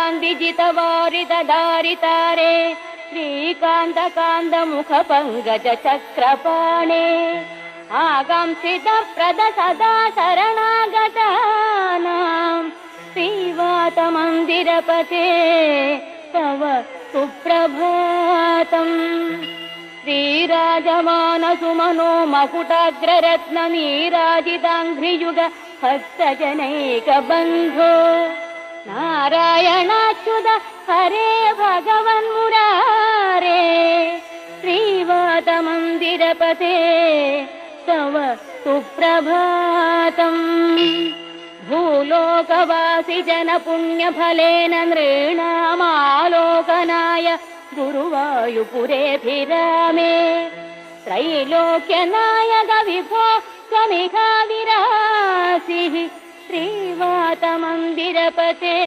कान्तिजितवारितधारितारे श्रीकान्तकान्तमुखपङ्कजचक्रपाणे आकांक्षितप्रद सदा शरणागतानां श्रीवातमन्दिरपते तव सुप्रभातम्। श्रीराजमानसुमनो मकुटाग्ररत्ननीराजिताङ्घ्रियुग भक्तजनैकबन्धो नारायणाच्युत हरे भगवन्मुरारे श्रीवातमन्दिरपते तव सुप्रभातम्। भूलोकवासि जनपुण्यफलेन नृणामालोकनाय गुरुवायुपुरेऽभिरामे त्रैलोक्यनायक विभो त्वमिह विरासिः श्रीवातमन्दिरपते।